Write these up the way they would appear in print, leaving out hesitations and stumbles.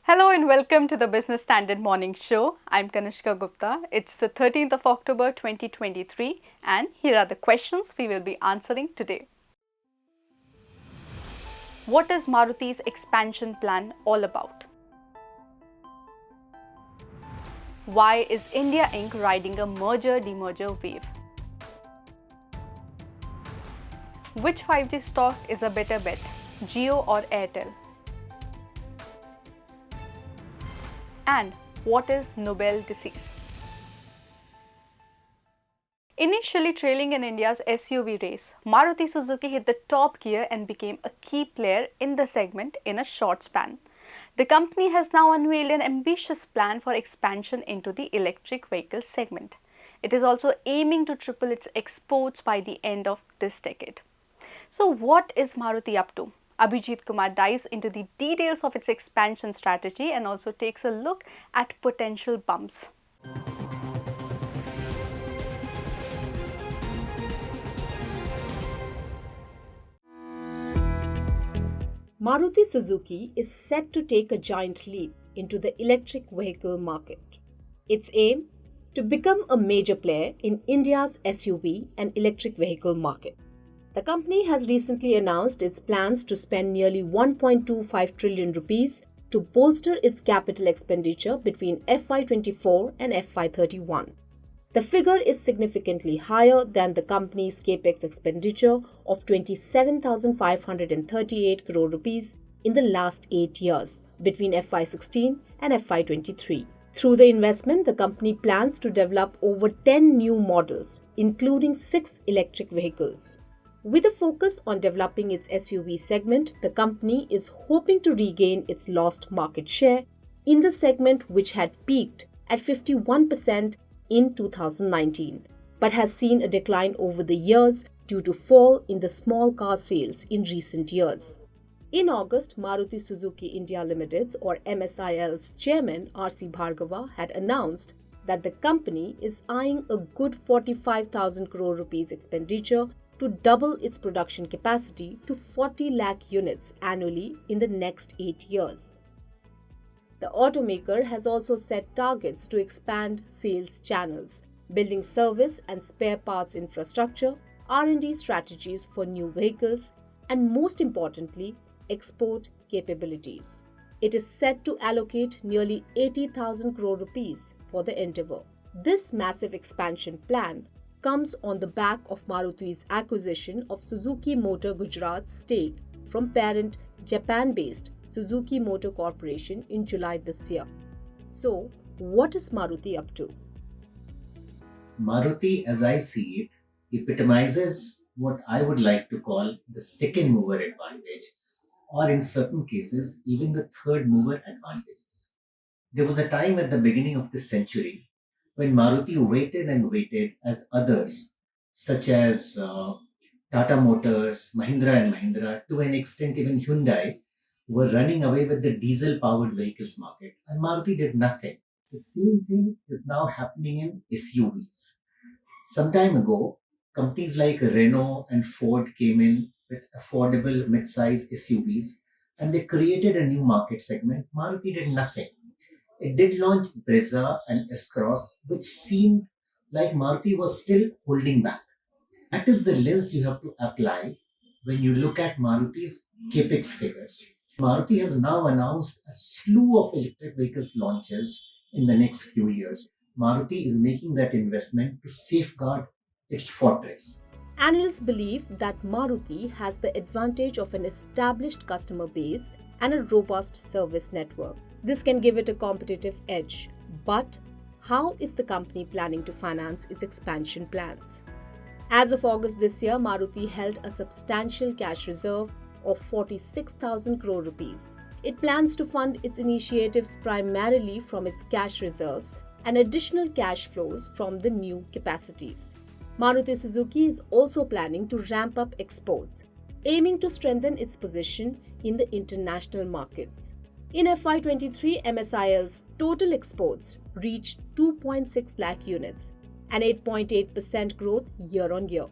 Hello and welcome to the Business Standard Morning Show. I'm Kanishka Gupta. It's the 13th of October 2023 and here are the questions we will be answering today. What is Maruti's expansion plan all about? Why is India Inc. riding a merger-demerger wave? Which 5G stock is a better bet, Jio or Airtel? And what is Nobel disease? Initially trailing in India's SUV race, Maruti Suzuki hit the top gear and became a key player in the segment in a short span. The company has now unveiled an ambitious plan for expansion into the electric vehicle segment. It is also aiming to triple its exports by the end of this decade. So what is Maruti up to? Abhijit Kumar dives into the details of its expansion strategy and also takes a look at potential bumps. Maruti Suzuki is set to take a giant leap into the electric vehicle market. Its aim? To become a major player in India's SUV and electric vehicle market. The company has recently announced its plans to spend nearly 1.25 trillion rupees to bolster its capital expenditure between FY24 and FY31. The figure is significantly higher than the company's capex expenditure of 27,538 crore rupees in the last 8 years between FY16 and FY23. Through the investment, the company plans to develop over 10 new models, including 6 electric vehicles. With a focus on developing its SUV segment, the company is hoping to regain its lost market share in the segment, which had peaked at 51% in 2019, but has seen a decline over the years due to fall in the small car sales in recent years. In August, Maruti Suzuki India Limited's or MSIL's chairman R.C. Bhargava had announced that the company is eyeing a good 45,000 crore rupees expenditure to double its production capacity to 40 lakh units annually in the next 8 years. The automaker has also set targets to expand sales channels, building service and spare parts infrastructure, R&D strategies for new vehicles, and most importantly, export capabilities. It is set to allocate nearly 80,000 crore rupees for the endeavor. This massive expansion plan comes on the back of Maruti's acquisition of Suzuki Motor Gujarat's stake from parent Japan-based Suzuki Motor Corporation in July this year. So, what is Maruti up to? Maruti, as I see it, epitomizes what I would like to call the second mover advantage, or in certain cases, even the third mover advantages. There was a time at the beginning of this century when Maruti waited and waited as others, such as Tata Motors, Mahindra and Mahindra, to an extent even Hyundai, were running away with the diesel powered vehicles market, and Maruti did nothing. The same thing is now happening in SUVs. Some time ago, companies like Renault and Ford came in with affordable mid-size SUVs and they created a new market segment. Maruti did nothing. It did launch Brezza and S-Cross, which seemed like Maruti was still holding back. That is the lens you have to apply when you look at Maruti's capex figures. Maruti has now announced a slew of electric vehicles launches in the next few years. Maruti is making that investment to safeguard its fortress. Analysts believe that Maruti has the advantage of an established customer base and a robust service network. This can give it a competitive edge. But how is the company planning to finance its expansion plans? As of August this year, Maruti held a substantial cash reserve of 46,000 crore rupees. It plans to fund its initiatives primarily from its cash reserves and additional cash flows from the new capacities. Maruti Suzuki is also planning to ramp up exports, aiming to strengthen its position in the international markets. In FY23, MSIL's total exports reached 2.6 lakh units, an 8.8% growth year on year.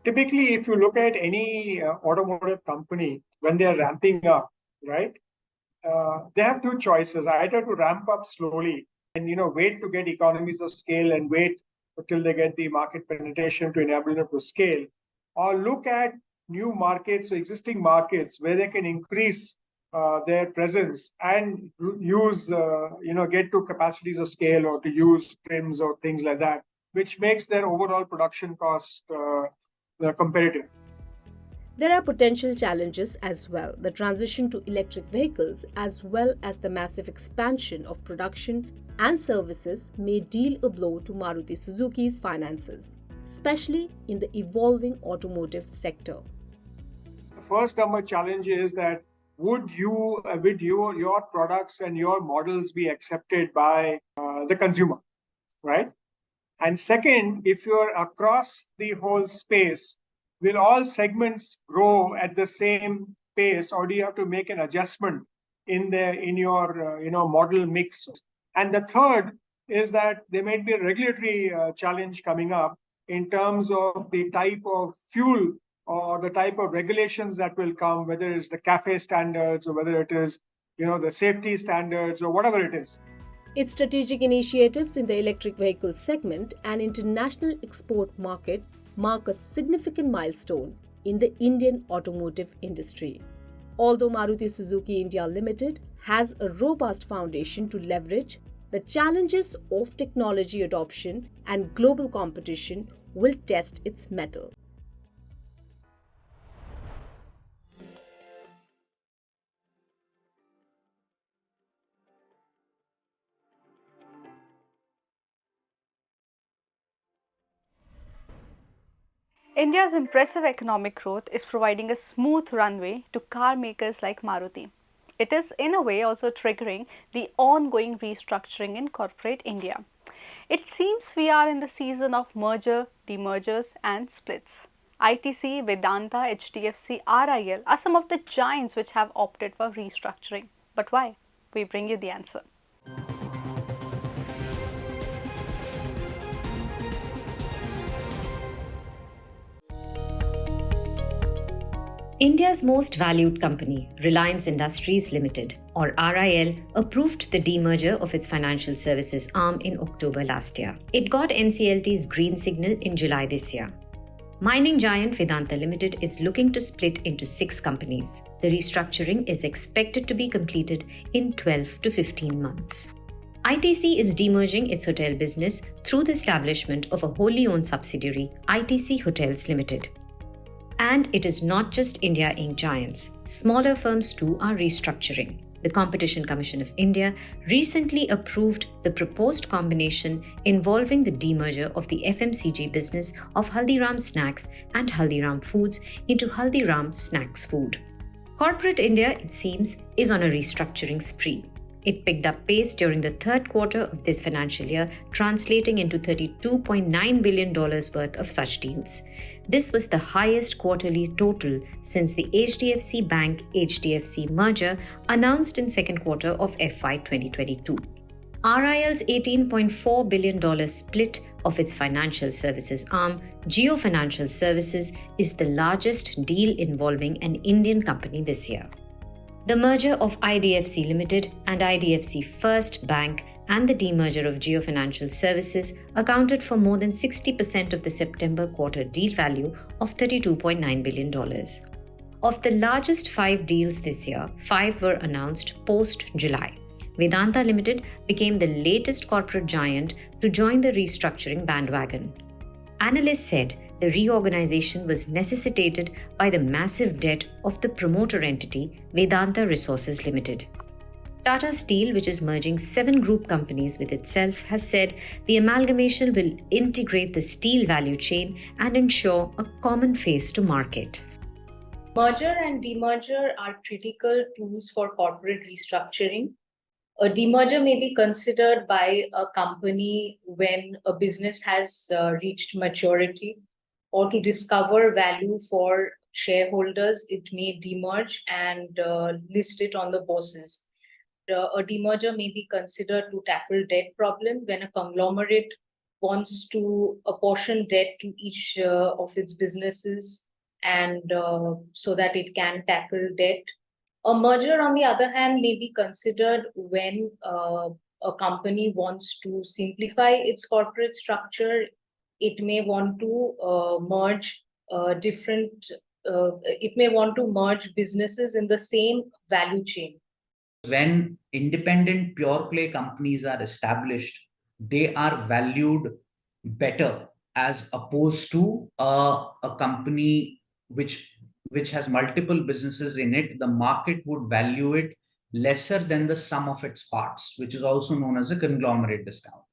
Typically, if you look at any automotive company, when they are ramping up, right, they have two choices: either to ramp up slowly and wait to get economies of scale and wait until they get the market penetration to enable them to scale, or look at new markets, existing markets where they can increase their presence and use get to capacities of scale or to use trims or things like that, which makes their overall production cost competitive. There are potential challenges as well. The transition to electric vehicles, as well as the massive expansion of production and services, may deal a blow to Maruti Suzuki's finances, especially in the evolving automotive sector. The first number challenge is that would your products and your models be accepted by the consumer, right? And second, if you're across the whole space, will all segments grow at the same pace, or do you have to make an adjustment in your model mix? And the third is that there might be a regulatory challenge coming up in terms of the type of fuel or the type of regulations that will come, whether it's the CAFE standards or whether it is the safety standards or whatever it is. Its strategic initiatives in the electric vehicle segment and international export market mark a significant milestone in the Indian automotive industry. Although Maruti Suzuki India Limited has a robust foundation to leverage, the challenges of technology adoption and global competition will test its mettle. India's impressive economic growth is providing a smooth runway to car makers like Maruti. It is, in a way, also triggering the ongoing restructuring in corporate India. It seems we are in the season of merger, demergers, and splits. ITC, Vedanta, HDFC, RIL are some of the giants which have opted for restructuring. But why? We bring you the answer. India's most valued company, Reliance Industries Limited, or RIL, approved the demerger of its financial services arm in October last year. It got NCLT's green signal in July this year. Mining giant Vedanta Limited is looking to split into 6 companies. The restructuring is expected to be completed in 12 to 15 months. ITC is demerging its hotel business through the establishment of a wholly owned subsidiary, ITC Hotels Limited. And it is not just India Inc. giants. Smaller firms too are restructuring. The Competition Commission of India recently approved the proposed combination involving the demerger of the FMCG business of Haldiram Snacks and Haldiram Foods into Haldiram Snacks Food. Corporate India, it seems, is on a restructuring spree. It picked up pace during the third quarter of this financial year, translating into $32.9 billion worth of such deals. This was the highest quarterly total since the HDFC Bank-HDFC merger announced in second quarter of FY 2022. RIL's $18.4 billion split of its financial services arm, Jio Financial Services, is the largest deal involving an Indian company this year. The merger of IDFC Limited and IDFC First Bank and the demerger of Jio Financial Services accounted for more than 60% of the September quarter deal value of $32.9 billion. Of the largest 5 deals this year, 5 were announced post-July. Vedanta Limited became the latest corporate giant to join the restructuring bandwagon. Analysts said the reorganization was necessitated by the massive debt of the promoter entity, Vedanta Resources Limited. Tata Steel, which is merging 7 group companies with itself, has said the amalgamation will integrate the steel value chain and ensure a common face to market. Merger and demerger are critical tools for corporate restructuring. A demerger may be considered by a company when a business has reached maturity, or to discover value for shareholders. It may demerge and list it on the bourses. A demerger may be considered to tackle debt problem when a conglomerate wants to apportion debt to each of its businesses, and so that it can tackle debt. A merger, on the other hand, may be considered when a company wants to simplify its corporate structure. It may want to merge different, it may want to merge businesses in the same value chain. When independent pure play companies are established, they are valued better as opposed to a company which has multiple businesses in it. The market would value it lesser than the sum of its parts, which is also known as a conglomerate discount.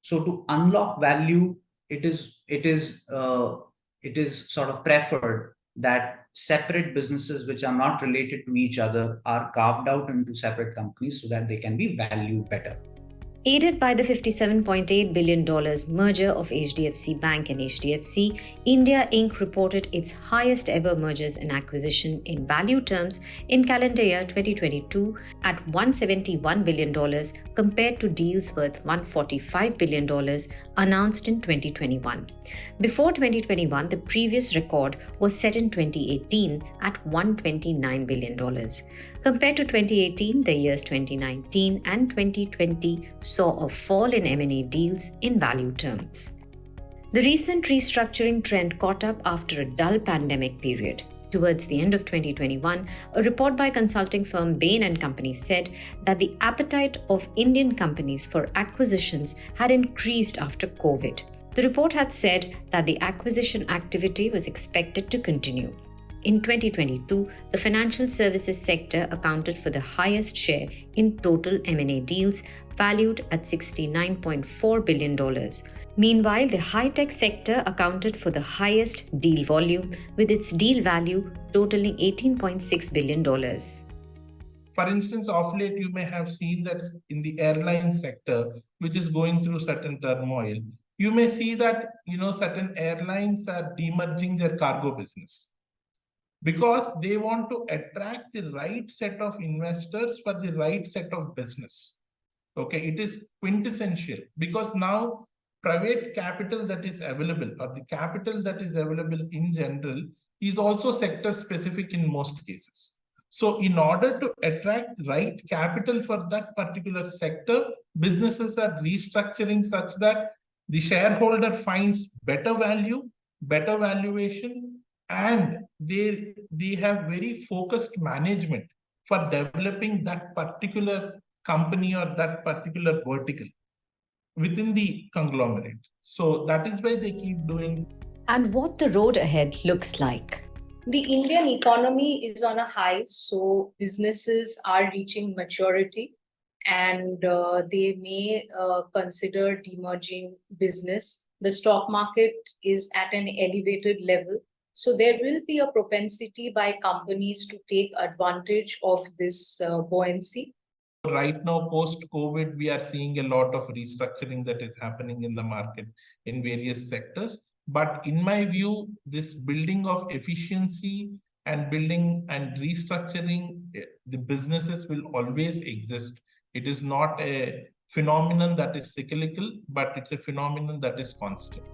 So to unlock value, it is sort of preferred that separate businesses which are not related to each other are carved out into separate companies so that they can be valued better. Aided by the $57.8 billion merger of HDFC Bank and HDFC, India Inc. reported its highest ever mergers and acquisition in value terms in calendar year 2022 at $171 billion compared to deals worth $145 billion announced in 2021. Before 2021, the previous record was set in 2018 at $129 billion. Compared to 2018, the years 2019 and 2020 saw a fall in M&A deals in value terms. The recent restructuring trend caught up after a dull pandemic period. Towards the end of 2021, a report by consulting firm Bain & Company said that the appetite of Indian companies for acquisitions had increased after COVID. The report had said that the acquisition activity was expected to continue. In 2022, the financial services sector accounted for the highest share in total M&A deals, valued at $69.4 billion. Meanwhile, the high-tech sector accounted for the highest deal volume, with its deal value totaling $18.6 billion. For instance, of late, you may have seen that in the airline sector, which is going through certain turmoil, you may see that certain airlines are demerging their cargo business, because they want to attract the right set of investors for the right set of business. Okay, it is quintessential because now private capital that is available, or the capital that is available in general, is also sector specific in most cases. So in order to attract right capital for that particular sector, businesses are restructuring such that the shareholder finds better value, better valuation, and they have very focused management for developing that particular company or that particular vertical within the conglomerate. So that is why they keep doing. And what the road ahead looks like. The Indian economy is on a high, so businesses are reaching maturity, and they may consider demerging business. The stock market is at an elevated level, so there will be a propensity by companies to take advantage of this buoyancy. Right now, post-COVID, we are seeing a lot of restructuring that is happening in the market in various sectors. But in my view, this building of efficiency and building and restructuring the businesses will always exist. It is not a phenomenon that is cyclical, but it's a phenomenon that is constant.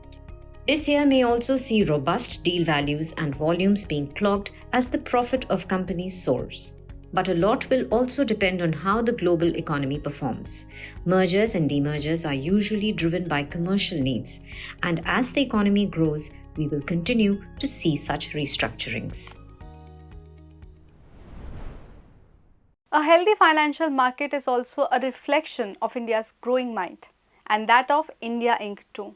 This year may also see robust deal values and volumes being clocked as the profit of companies soars. But a lot will also depend on how the global economy performs. Mergers and demergers are usually driven by commercial needs, and as the economy grows, we will continue to see such restructurings. A healthy financial market is also a reflection of India's growing might, and that of India Inc. too.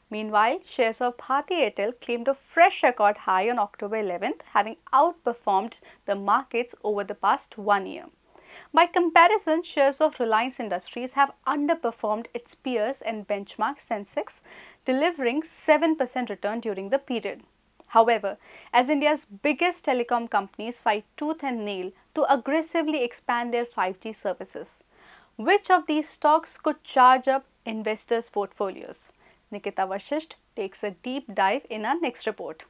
Meanwhile, shares of Bharti Airtel claimed a fresh record high on October 11th, having outperformed the markets over the past 1 year. By comparison, shares of Reliance Industries have underperformed its peers and benchmark Sensex, delivering 7% return during the period. However, as India's biggest telecom companies fight tooth and nail to aggressively expand their 5G services, which of these stocks could charge up investors' portfolios? Nikita Vashisht takes a deep dive in our next report.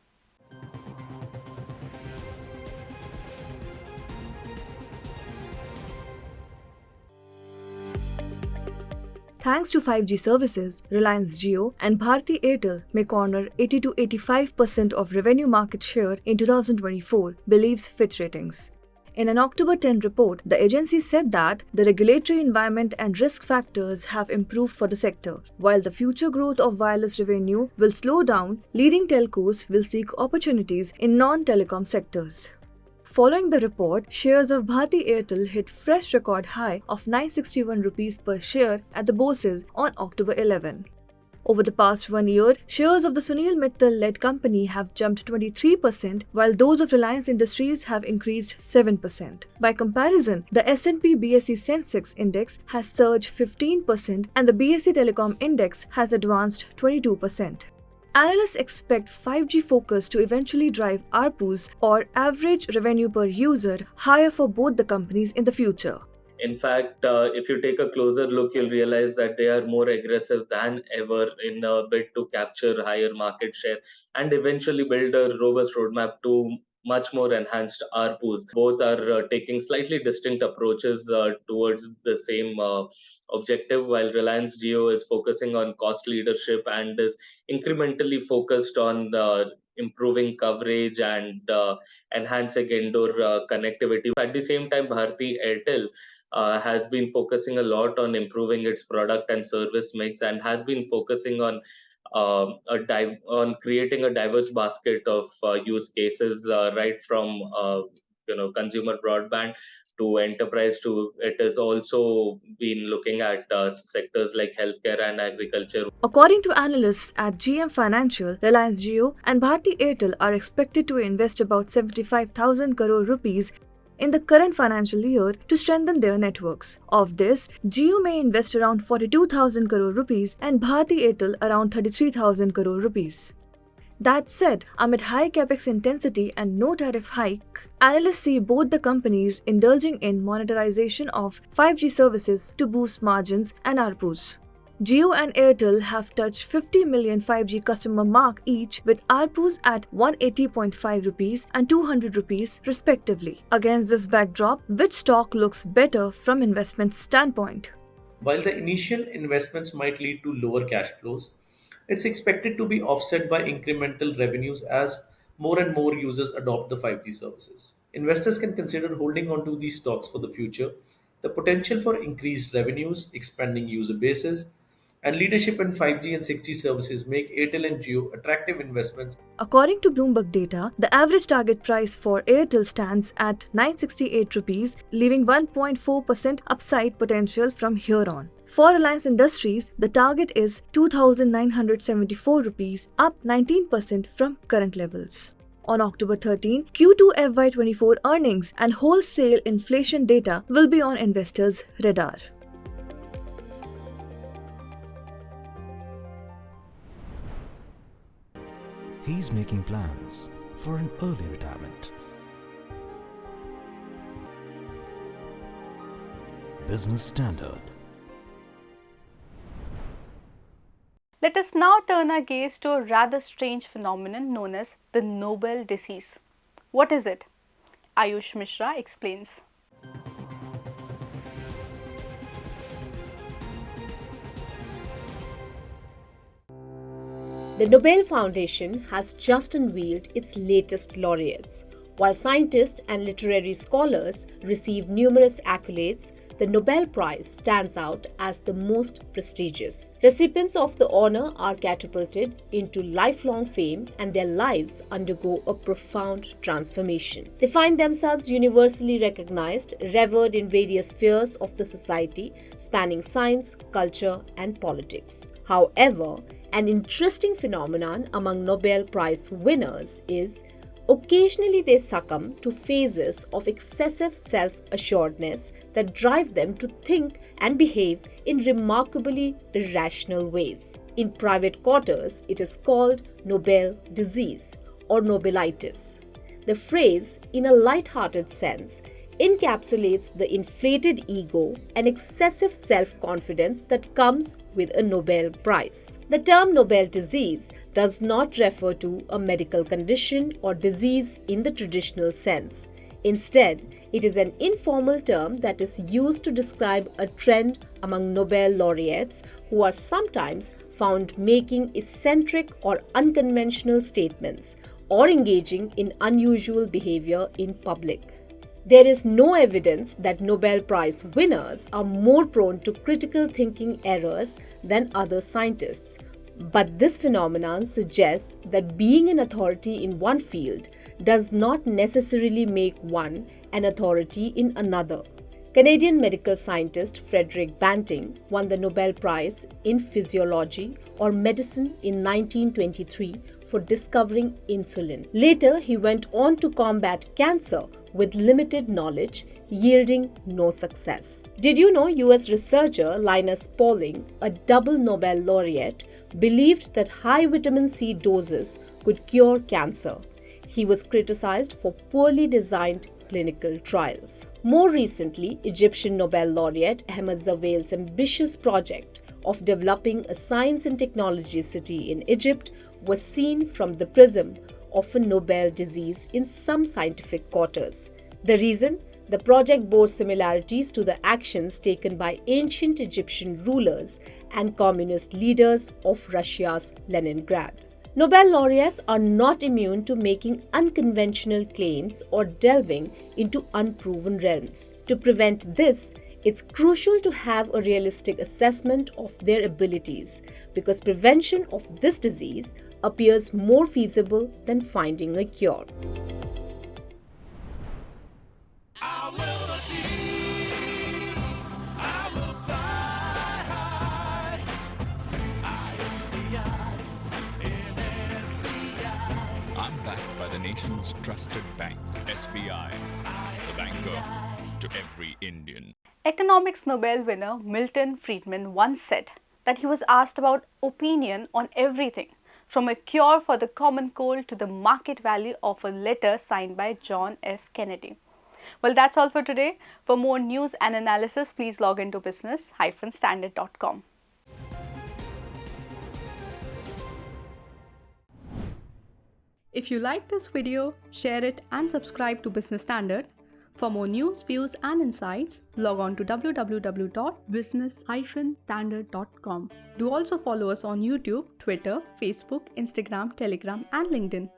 Thanks to 5G services, Reliance Jio and Bharti Airtel may corner 80 to 85% of revenue market share in 2024, believes Fitch Ratings. In an October 10 report, the agency said that the regulatory environment and risk factors have improved for the sector. While the future growth of wireless revenue will slow down, leading telcos will seek opportunities in non-telecom sectors. Following the report, shares of Bharti Airtel hit fresh record high of 961 rupees per share at the bourses on October 11. Over the past 1 year, shares of the Sunil Mittal-led company have jumped 23%, while those of Reliance Industries have increased 7%. By comparison, the S&P BSE Sensex index has surged 15% and the BSE Telecom index has advanced 22%. Analysts expect 5G focus to eventually drive ARPUs, or average revenue per user, higher for both the companies in the future. In fact, if you take a closer look, you'll realize that they are more aggressive than ever in a bid to capture higher market share and eventually build a robust roadmap to much more enhanced ARPUs. Both are taking slightly distinct approaches towards the same objective, while Reliance Jio is focusing on cost leadership and is incrementally focused on improving coverage and enhancing indoor connectivity. At the same time, Bharti Airtel has been focusing a lot on improving its product and service mix and has been focusing on on creating a diverse basket of use cases, right from consumer broadband to enterprise. To it has also been looking at sectors like healthcare and agriculture. According to analysts at GM Financial, Reliance Jio and Bharti Airtel are expected to invest about 75,000 crore rupees in the current financial year to strengthen their networks. Of this, Jio may invest around 42,000 crore rupees and Bharti Airtel around 33,000 crore rupees. That said, amid high capex intensity and no tariff hike, analysts see both the companies indulging in monetization of 5G services to boost margins and ARPUs. Jio and Airtel have touched 50 million 5G customer mark each, with ARPUs at 180.5 rupees and 200 rupees respectively. Against this backdrop, which stock looks better from investment standpoint? While the initial investments might lead to lower cash flows, it's expected to be offset by incremental revenues as more and more users adopt the 5G services. Investors can consider holding on to these stocks for the future. The potential for increased revenues, expanding user bases, and leadership in 5G and 6G services make Airtel and Jio attractive investments. According to Bloomberg data, the average target price for Airtel stands at 968 rupees, leaving 1.4% upside potential from here on. For Reliance Industries, the target is 2,974 rupees, up 19% from current levels. On October 13, Q2 FY24 earnings and wholesale inflation data will be on investors' radar. He's making plans for an early retirement. Business Standard. Let us now turn our gaze to a rather strange phenomenon known as the Nobel disease. What is it? Ayush Mishra explains. The Nobel Foundation has just unveiled its latest laureates. While scientists and literary scholars receive numerous accolades, the Nobel Prize stands out as the most prestigious. Recipients of the honor are catapulted into lifelong fame and their lives undergo a profound transformation. They find themselves universally recognized, revered in various spheres of the society, spanning science, culture, and politics. However, an interesting phenomenon among Nobel Prize winners is occasionally they succumb to phases of excessive self-assuredness that drive them to think and behave in remarkably irrational ways. In private quarters, it is called Nobel disease or Nobelitis. The phrase, in a light-hearted sense, encapsulates the inflated ego and excessive self-confidence that comes with a Nobel Prize. The term Nobel disease does not refer to a medical condition or disease in the traditional sense. Instead, it is an informal term that is used to describe a trend among Nobel laureates who are sometimes found making eccentric or unconventional statements or engaging in unusual behavior in public. There is no evidence that Nobel Prize winners are more prone to critical thinking errors than other scientists. But this phenomenon suggests that being an authority in one field does not necessarily make one an authority in another. Canadian medical scientist Frederick Banting won the Nobel Prize in Physiology or Medicine in 1923 for discovering insulin. Later, he went on to combat cancer with limited knowledge, yielding no success. Did you know US researcher Linus Pauling, a double Nobel laureate, believed that high vitamin C doses could cure cancer? He was criticized for poorly designed clinical trials. More recently, Egyptian Nobel laureate Ahmed Zewail's ambitious project of developing a science and technology city in Egypt was seen from the prism of a Nobel disease in some scientific quarters. The reason? The project bore similarities to the actions taken by ancient Egyptian rulers and communist leaders of Russia's Leningrad. Nobel laureates are not immune to making unconventional claims or delving into unproven realms. To prevent this, it's crucial to have a realistic assessment of their abilities because prevention of this disease appears more feasible than finding a cure. I'm backed by the nation's trusted bank, SBI, the banker to every Indian. Economics Nobel winner Milton Friedman once said that he was asked about opinion on everything, from a cure for the common cold to the market value of a letter signed by John F. Kennedy. Well, that's all for today. For more news and analysis, please log into business-standard.com. If you like this video, share it and subscribe to Business Standard. For more news, views and insights, log on to www.business-standard.com. Do also follow us on YouTube, Twitter, Facebook, Instagram, Telegram and LinkedIn.